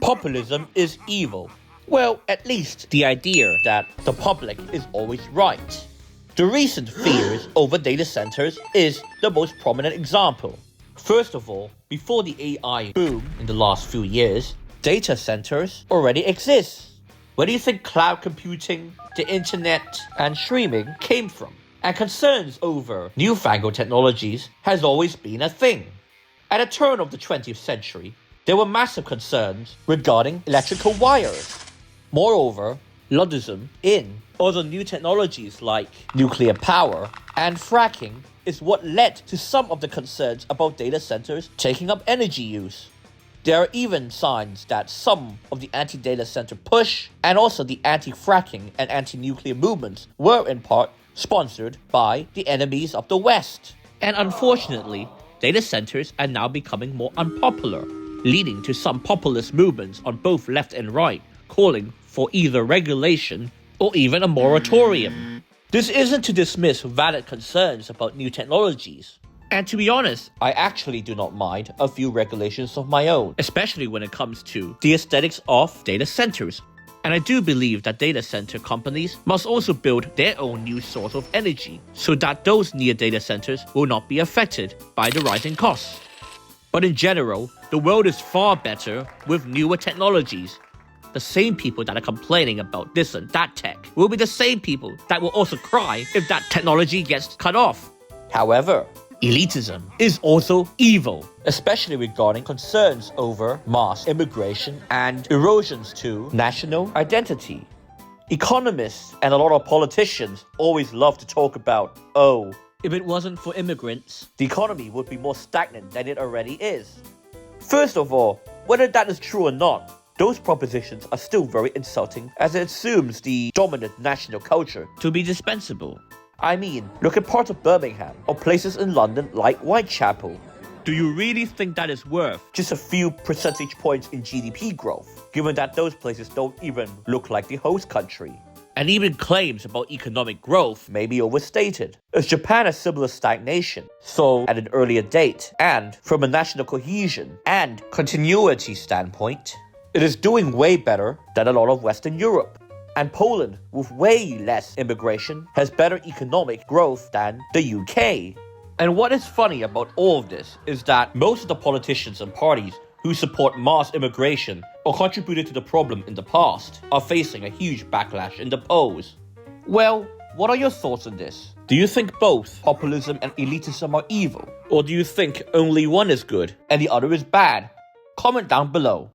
populism is evil. Well, at least the idea that the public is always right. The recent fears over data centers is the most prominent example. First of all, before the AI boom in the last few years, data centers already exist. Where do you think cloud computing, the internet, and streaming came from? And concerns over newfangled technologies has always been a thing. At the turn of the 20th century, there were massive concerns regarding electrical wires. Moreover, ELITISm in other new technologies like nuclear power and fracking is what led to some of the concerns about data centers taking up energy use. There are even signs that some of the anti-data center push and also the anti-fracking and anti-nuclear movements were in part sponsored by the enemies of the West. And unfortunately, data centers are now becoming more unpopular, leading to some populist movements on both left and right, calling for either regulation or even a moratorium. This isn't to dismiss valid concerns about new technologies. And to be honest, I actually do not mind a few regulations of my own, especially when it comes to the aesthetics of data centers. And I do believe that data center companies must also build their own new source of energy so that those near data centers will not be affected by the rising costs. But in general, the world is far better with newer technologies. The same people that are complaining about this and that tech will be the same people that will also cry if that technology gets cut off. However, elitism is also evil, especially regarding concerns over mass immigration and erosions to national identity. Economists and a lot of politicians always love to talk about, oh, if it wasn't for immigrants, the economy would be more stagnant than it already is. First of all, whether that is true or not, those propositions are still very insulting as it assumes the dominant national culture to be dispensable. I mean, look at parts of Birmingham or places in London like Whitechapel. Do you really think that is worth just a few percentage points in GDP growth, given that those places don't even look like the host country? And even claims about economic growth may be overstated, as Japan has similar stagnation, so at an earlier date, and from a national cohesion and continuity standpoint, it is doing way better than a lot of Western Europe. And Poland, with way less immigration, has better economic growth than the UK. And what is funny about all of this is that most of the politicians and parties who support mass immigration or contributed to the problem in the past are facing a huge backlash in the polls. Well, what are your thoughts on this? Do you think both populism and elitism are evil? Or do you think only one is good and the other is bad? Comment down below.